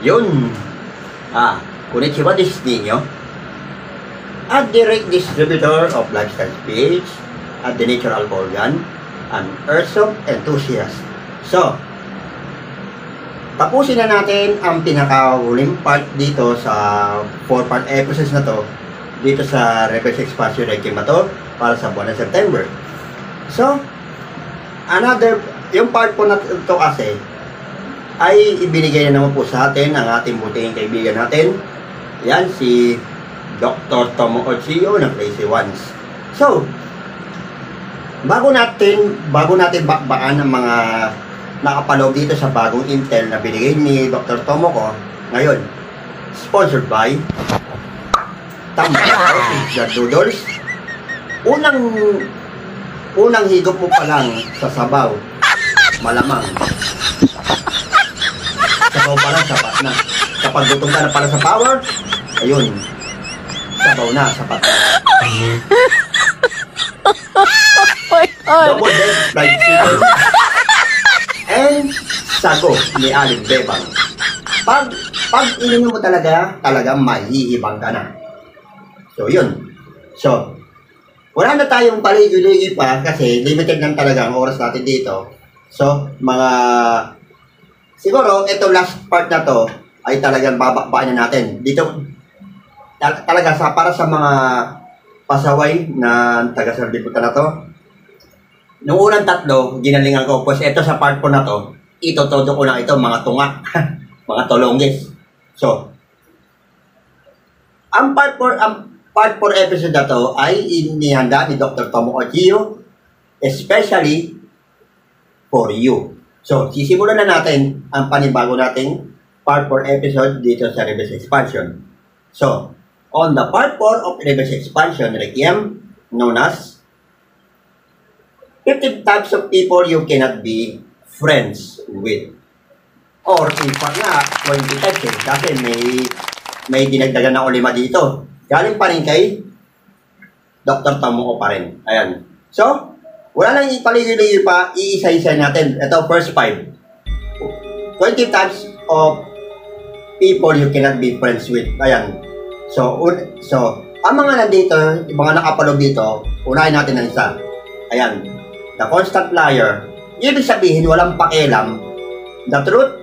Yun. Konnichiwa, this is Nino, a direct distributor of Lifestyle PH at the Natural Organ, an Earthsop enthusiast. So, tapusin na natin ang pinakahuling part dito sa 4-part episodes na to dito sa Reverse Expansion Requiem na to para sa buwan ng September. So, yung part po na ito kasi ay ibinigay na naman po sa atin ang ating buting kaibigan natin. Yan, si Dr. Tomo Ochio ng Crazy Ones. So, bago natin bakbaan ang mga nakapaloob dito sa bagong intel na binigay ni Dr. Tomo ko, ngayon, sponsored by Tambay the Doodles. Unang higop mo pa lang sa sabaw, malamang sabaw pa lang, sapat na. Kapag gutom ka na pala sa power, ayun, sabaw na, sapat na. Double dead fried chicken and sago ni Aling Bebang. Pag ininom mo talaga mahihibang ka na. So, yun. So, wala na tayong paligid-ligid pa kasi limited lang talaga ang oras natin dito. So, siguro, ito last part na to ay talagang babakbaan na natin. Dito, talaga para sa mga pasaway na taga-sardiputan na to. Nung unang tatlo, ginalingan ko, pues ito sa part po na to, itotodo ko na ito, mga tunga, mga tolongis. So, ang part 4 episode na to ay inihanda ni Dr. Tomo Ochio, especially for you. So, sisimulan na natin ang panibago nating part 4 episode dito sa Reverse Expansion. So, on the part 4 of Reverse Expansion Requiem, known as 15 types of people you cannot be friends with. Or, in fact nga, 20 types eh, kasi may dinagdagan na 5 dito. Galing pa rin kay Dr. Tomo pa rin. Ayan. So, wala nang ipaligid-ligid pa, iisa-isa natin. Ito, first 5. 20 types of people you cannot be friends with. Ayan. So ang mga nandito, yung mga nakapaloob dito, unahin natin ng isa. Ayan. The constant liar. Ibig sabihin, walang pakialam. The truth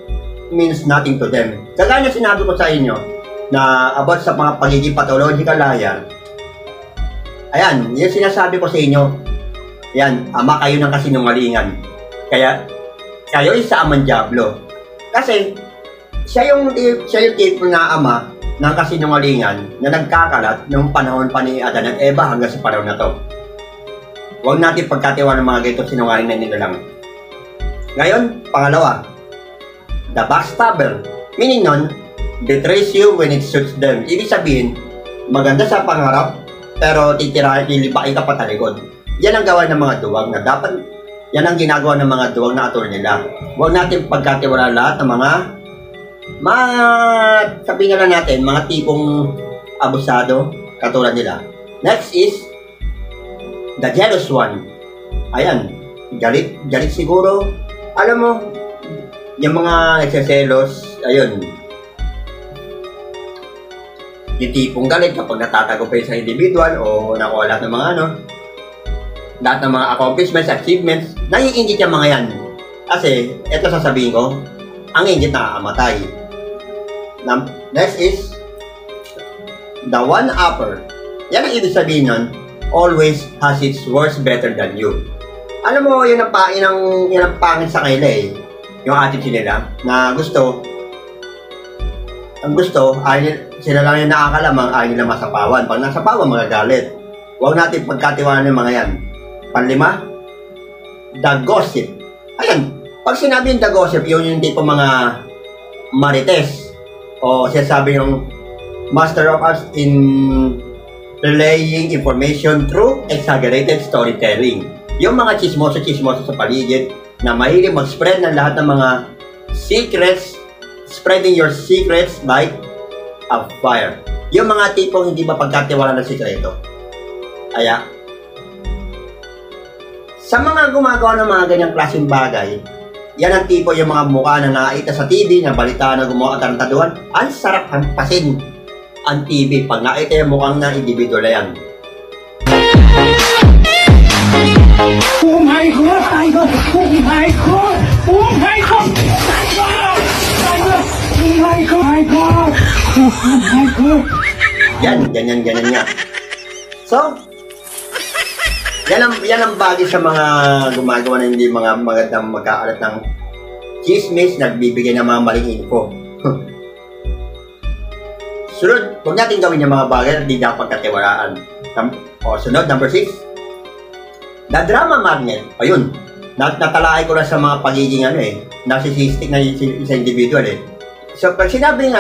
means nothing to them. Kagaya na sinabi ko sa inyo, na about sa mga pagiging pathological liar. Ayan, yung sinasabi ko sa inyo, yan, ama kayo ng kasinungalingan. Kaya, kayo isa amang diablo. Kasi, siya yung tipo na ama ng kasinungalingan na nagkakalat noong panahon pa ni Adan at Eva hanggang sa panahon na to. Huwag natin pagkatiwala ng mga ganitong sinungaling na nila lang. Ngayon, pangalawa, the backstabber. Meaning nun, betrays you when it suits them. Ibig sabihin, maganda sa pangarap, pero lilipain ka pa talikod. Yan ang gawa ng mga duwag na dapat, yan ang ginagawa ng mga duwag na atol nila. Huwag natin pagkatiwala lahat ng sabihin na lang natin, mga tipong abusado, katulad nila. Next is, the jealous one. Ayan, galit siguro. Alam mo, yung mga nagsiselos, ayun, yung tipong galit kapag natatagumpay sa individual o nakuha lahat ng mga lahat ng mga accomplishments, achievements, naiingit yung mga yan. Kasi, ito sasabihin ko, ang ingit nakakamatay. Next is, the one-upper. Yan ang ibig sabihin nun, always has its worst better than you. Alam mo, yun ang pangit sa kanila eh. Yung attitude nila, na sila lang yung nakakalamang, ayaw nila masapawan. Pag nasapawan, magagalit. Huwag natin pagkatiwanan ng mga yan. Panlima, the gossip. Ayan, pag sinabi yung the gossip, yun yung tipo mga marites. O sinasabi yung master of arts in relaying information through exaggerated storytelling. Yung mga chismoso sa paligid na mahilig mag-spread ng lahat ng mga secrets, spreading your secrets like a fire. Yung mga tipong hindi mapagkatiwala ng sikreto. Kaya, sa mga gumagawa ng mga ganyang klaseng bagay, Yan ang tipo yung mga mukha na nakita sa TV, na balita na gumawa atarantaduhan. Ang sarap hampasin ang TV pag nakita yung mukhang na individual na yan. Oh my God! Oh my God! Oh my God! Oh my God! Oh my God! Oh my God! Yan, ganyan nga. So, yan ang bagay sa mga gumagawa na hindi mga magandang magkakalat ng chismis, nagbibigay ng mga maling info. Sunod, huwag natin gawin yung mga bagay na hindi dapat katiwalaan. Sunod, number 6. The drama magnet. Ayun, natalaay ko na sa mga pagiging narcissistic na isa individual eh. So, pag sinabing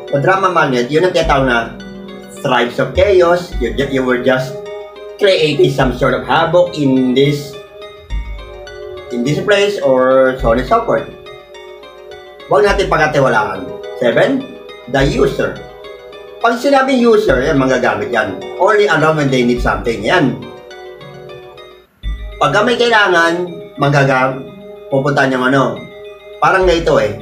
the drama magnet, yun ang tinatawag na tribes of chaos. You were just creating some sort of havoc in this place or so on and so forth. Huwag natin pagkatiwalaan. 7. The user. Pag sinabing user, yan, magagamit yan. Only around when they need something. Yan. Pagka may kailangan, pupunta niyang parang ganito eh.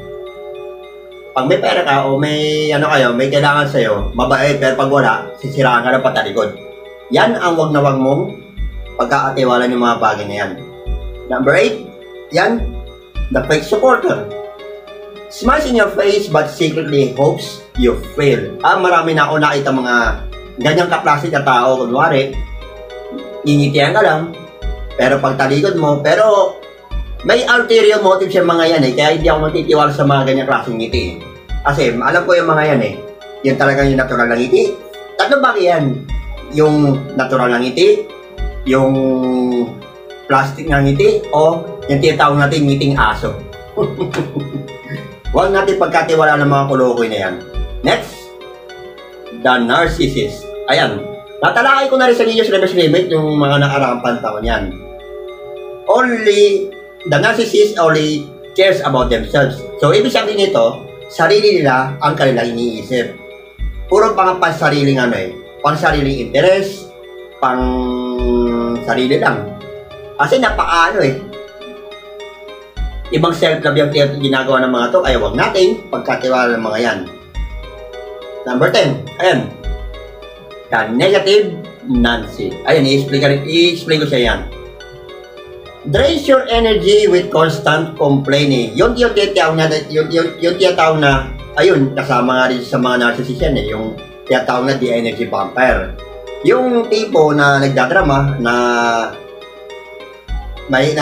Pag may pera ka o may may kailangan sa'yo, mabait, pero pag wala, sisiraan ka ng patalikod. Yan ang wag na wag mong pagkakatiwala ng mga bagay na yan. Number 8, yan, the fake supporter. Smiles in your face but secretly hopes you fail. Marami na ako nakita mga ganyang kaplasik na tao, kunwari, ngingitian ka lang, pero pag talikod mo, pero may ulterior motive sa mga yan eh, kaya hindi ako matitiwala sa mga ganyang klaseng ngiti. Kasi alam ko yung mga yan eh, yung talagang yung natural na ngiti. Tatlong bagay yan. Yung natural na ngiti, yung plastic na ngiti, o yung tinatawag natin ngiting aso. Huwag natin pagkatiwala ng mga kulokoy na yan. Next, the narcissist. Ayan, natalakay ko na rin sa News Reverse Limit yung mga nakaraang pantaon yan. The narcissist only cares about themselves. So, ibig sabihin nito, sarili nila ang kanilang iniisip. Puro pang-sariling pang-sariling interest, pang-sarili lang. Kasi ibang self-love yung ginagawa ng mga to, kaya huwag natin pagkatiwala ng mga yan. Number 10, ayan. The negative Nancy. Ayan, i-explain ko siya yan. Drains your energy with constant complaining. Yung tiyatawag na, ayun, kasama nga rin sa mga narcissist yan eh, yung tiyatawag na the energy vampire. Yung tipo na nagdadrama na dahil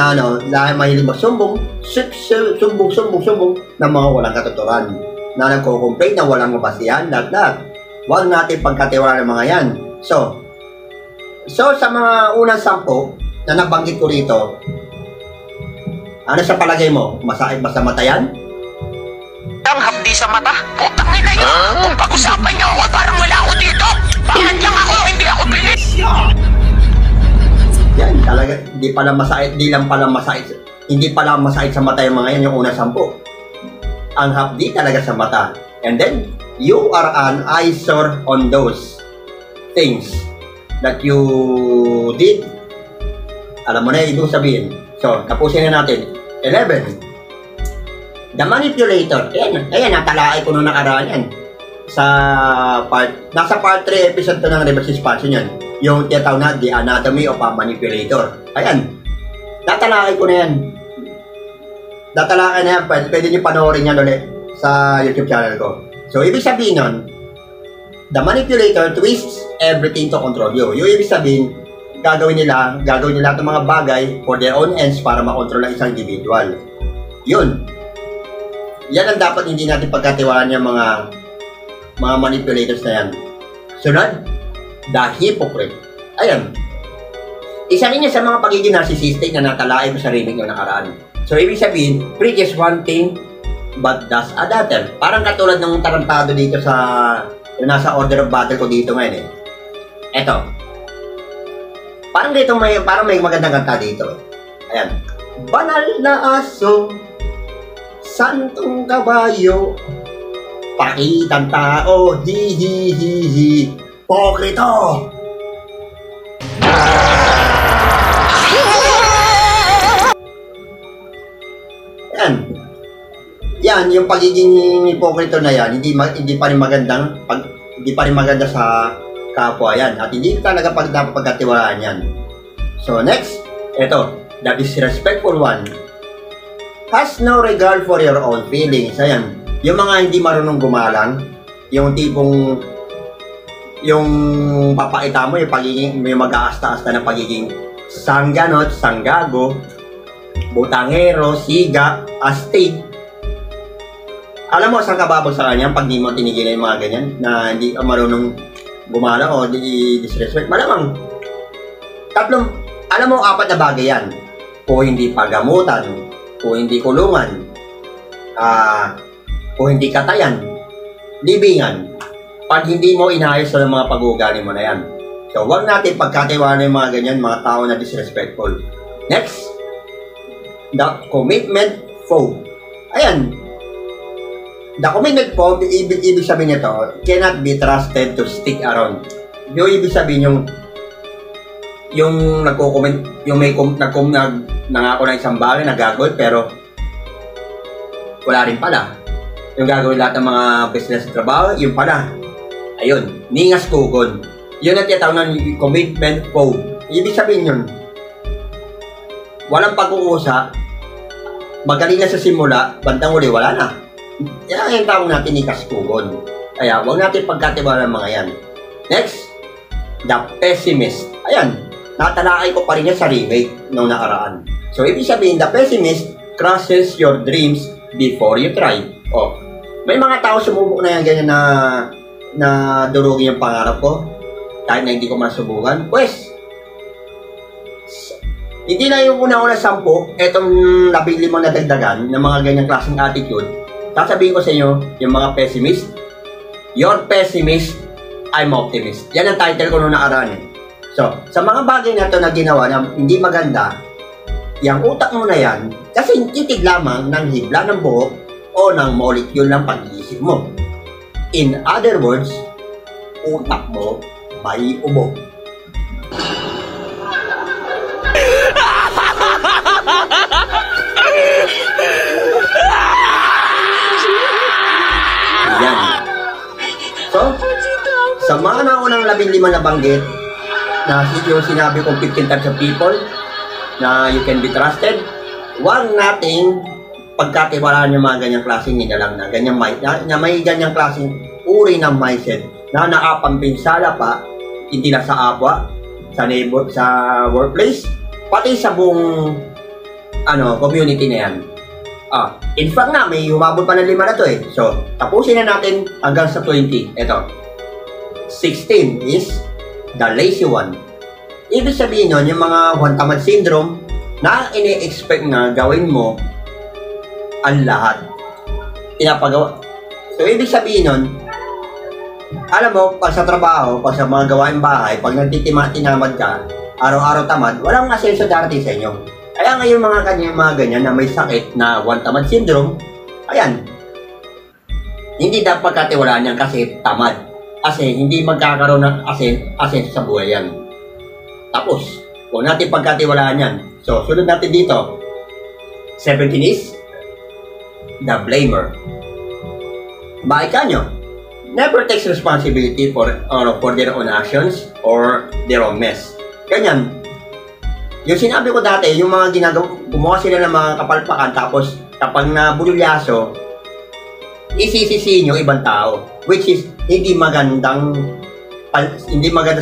mahilig magsumbong, sumbong ng mga walang katotohanan, na nagko-complain na walang mabasihan, lahat. Huwag natin pagkatiwala ng mga yan. So sa mga unang 10 na nabanggit ko rito, ano sa palagay mo? Masakit ba sa mata yan? Ang hapdi sa mata? Putang ina nyo! Kung pag-usapan nyo ako, parang wala ako dito! Bakit lang ako? Hindi ako bilis! Yan, talaga, hindi pala masakit sa mata yung mga yan, yung unang 10. Ang hapdi talaga sa mata. And then, you are an eyesore on those things that you did. Alam mo na, ibig sabihin. So, tapusin na natin. 11. The manipulator. Ayan, natalaay ko nung nakaraan yan. Nasa part 3 episode to ng reverse expansion yan. Yung tiyataw na, the anatomy of a manipulator. Ayan, natalakay ko na yan. Natalakay na yan, pwede nyo panoorin yan ulit sa YouTube channel ko. So, ibig sabihin nun, the manipulator twists everything to control you. Yung ibig sabihin, gagawin nila itong mga bagay for their own ends para makontrol ang isang individual. Yun. Yan ang dapat hindi natin pagkatiwalaan yung mga manipulators na yan. Sunod, the hypocrite. Ayan. Isa rin yan sa mga pagiging narcissistic na natalaay mo sa rinig yung nakaraan. So, ibig sabihin, preaches one thing, but does another. Parang katulad ng tarantado dito yung nasa order of battle ko dito ngayon eh. Eto. Parang may magandang kanta dito. Ayan. Banal na aso, santong kabayo, pakitang tao, hi, pokrito! Ayan. yan, yung pagiging hipokrito na yan, hindi pa rin maganda sa kapwa yan. At hindi talaga dapat pagkatiwalaan yan. So next, ito, the disrespectful one. Has no regard for your own feelings. Ayan, yung mga hindi marunong gumalang, yung tipong, yung papakita mo, yung pagiging, may mag-aasta-asta na pagiging sangganot, sanggago, butangero, siga, astig. Alam mo, saan ka babag sa kanya pag di mo tinigilan yung mga ganyan na hindi ka marunong gumalang o disrespect? Malamang, alam mo, 4 na bagay yan. Kung hindi pagamutan, kung hindi kulungan, kung hindi katayan, libingan, pag hindi mo inayos sa mga pag-uugali mo na yan. So, huwag natin pagkatiwala yung mga ganyan, mga tao na disrespectful. Next, the commitment phobe. Ayan. The commitment phobe, ibig sabihin nito, cannot be trusted to stick around. Yung ibig sabihin yung nagko-comment, yung may nangako ng isang bagay na gagawin pero wala rin pala. Yung gagawin lahat ng mga business at trabaho, yung pala. Ayun, ningas kugon. Yun ang tinatawag ng commitment phobe. Ibig sabihin yun, walang pag-uusap, magaling na sa simula, bandang uli, wala na. Yan ang tawag natin ningas kugon. Kaya, huwag natin pagkatiwala mga yan. Next, the pessimist. Ayan, natalakay ko pa rin yan sa remake nung nakaraan. So, ibig sabihin, the pessimist crushes your dreams before you try. Oh, may mga tao sumubok na yan ganyan na durugin yung pangarap ko kahit na hindi ko masubukan. Pues, hindi na yung una-una 10, etong 15 na dagdagan ng mga ganyang klaseng attitude. Sasabihin ko sa inyo, yung mga pessimist, you're pessimist, I'm optimist. Yan ang title ko nung nakaraan. So, sa mga bagay na ito na ginawa na hindi maganda, yung utak mo na yan, kasi titig lamang ng hibla ng buhok o ng molecule ng pag-iisip mo. In other words, utak mo may ubo. Yan. So, sa mga naunang 15 na banggit, na yung sinabi kong 15 types of people na you can be trusted, huwag nating pagkatiwalaan yung mga ganyang klaseng nilalang na ganyang na may ganyang klaseng uri ng mindset na nakapampinsala pa hindi lang sa apwa, sa neighbor, sa workplace, pati sa buong community na yan. In fact na, may humabol pa ng 5 na to eh. So, tapusin na natin hanggang sa 20. Ito. 16 is the lazy one. Ibig sabihin nun, yung mga one-tamad syndrome na ini-expect na gawin mo ang lahat. Pinapagawa. So, ibig sabihin nun, alam mo, pag sa trabaho, pag sa mga gawain bahay, pag nagtitinamad ka, araw-araw tamad, walang asenso darating sa inyo. Kaya ngayon mga ganyan na may sakit na one-tamad syndrome, ayan, hindi dapat pagkatiwalaan yan kasi tamad. Kasi hindi magkakaroon ng asenso sa buhay yan. Tapos, huwag natin pagkatiwalaan yan. So, sunod natin dito. 17 is the blamer. Bakit ka nyo? Never takes responsibility for their own actions or their own mess. Ganyan. Yung sinabi ko dati, yung mga gumawa sila ng mga kapalpakan tapos kapag nabulyaso, isisisihin yung ibang tao. Which is, hindi maganda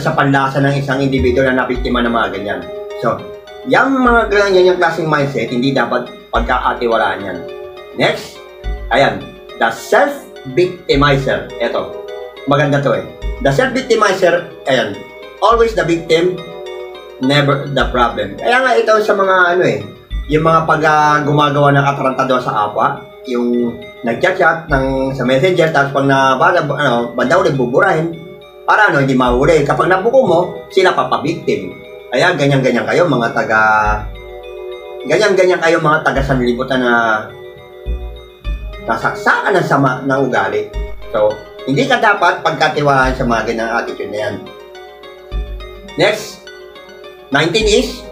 sa panlasa ng isang individual na nabiktima ng mga ganyan. So, yung mga ganyan klaseng mindset, hindi dapat pagkakatiwalaan yan. Next, ayan, the self-victimizer. Ito, maganda to eh. The self-victimizer, ayan, always the victim, never the problem. Kaya nga ito sa mga yung mga gumagawa ng atarantado sa apwa, yung nag-chat-chat sa messenger, tapos pag banda ulit buburahin, para hindi mahuli. Kapag nabuko mo, sila papabiktim. Kaya ganyan-ganyan kayo mga taga sanlibutan na nasaksakan ng sama ng ugali. So, hindi ka dapat pagkatiwalaan sa mga ganyang attitude na yan. Next, 19 is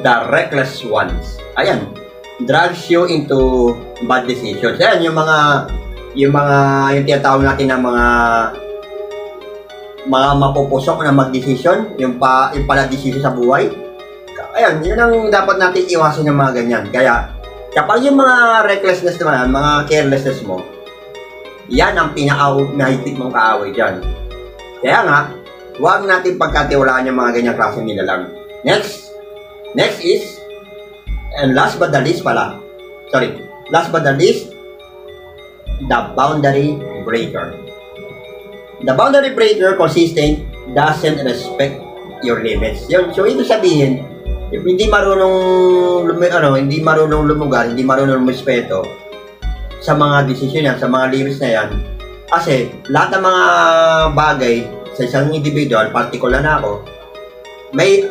the reckless ones. Ayan. drags you into bad decisions. Ayan, yung tinatawag natin ng mga mapupusok na mag-decision, yung pala decision sa buhay. Ayan, yun ang dapat natin iwasan ng mga ganyan. Kaya, kapag yung mga recklessness naman, mga carelessness mo, yan ang pinaka-mahigpit mong kaaway dyan. Kaya nga, huwag natin pagkatiwalaan yung mga ganyang klase nila lang. Next is, and last but the least, the boundary breaker. The boundary breaker consistent doesn't respect your limits. So, ito sabihin, if hindi marunong lumugar, hindi marunong lumispeto sa mga desisyon yan, sa mga limits na yan, kasi lahat ng mga bagay sa isang individual, particular na ako, may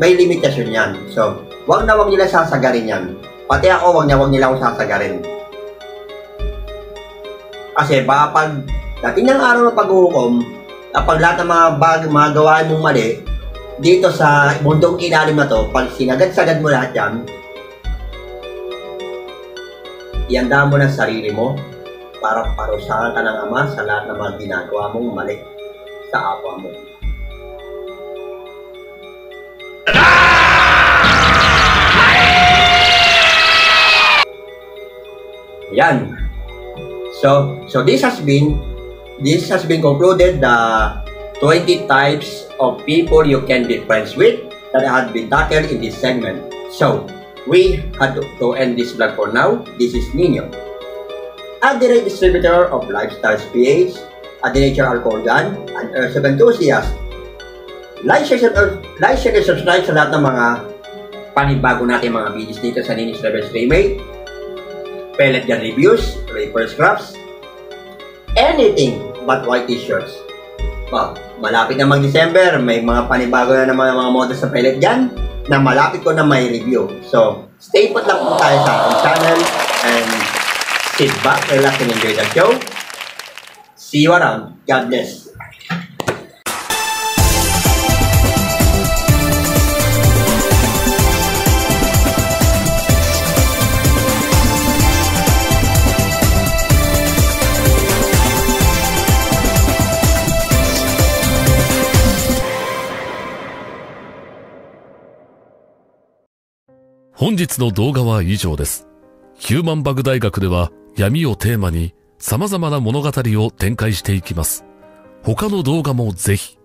limitasyon yan. So, wag nila sasagarin yan. Pati ako, wag nila akong sasagarin. Kasi baka pag dating ng araw ng paghuhukom, kapag lahat ng mga gawain mong mali, dito sa mundong ilalim na to, pag sinagad-sagad mo lahat yan, ianda mo ng sarili mo para parusahan ka ng Ama sa lahat ng mga ginagawa mong mali sa kapwa mo. Yan. So this has been concluded the 20 types of people you can be friends with that had been tackled in this segment. So we had to end this vlog for now. This is Nino, a direct distributor of Lifestyles PH, a nature alcohol gun, an airsoft enthusiast. Like, share, and subscribe sa lahat ng mga panibago natin mga videos dito sa Nino's Rebels Remake, pellet gun reviews, Reaper scraps, anything but white t-shirts. Malapit na mag-December, may mga panibago na naman mga models sa pellet gun na malapit ko na may review. So, stay put lang po tayo sa aking channel and sit back, relax, and enjoy the show. See you around. God bless.本日の動画は以上です。ヒューマンバグ大学では闇をテーマに様々な物語を展開していきます。他の動画もぜひ。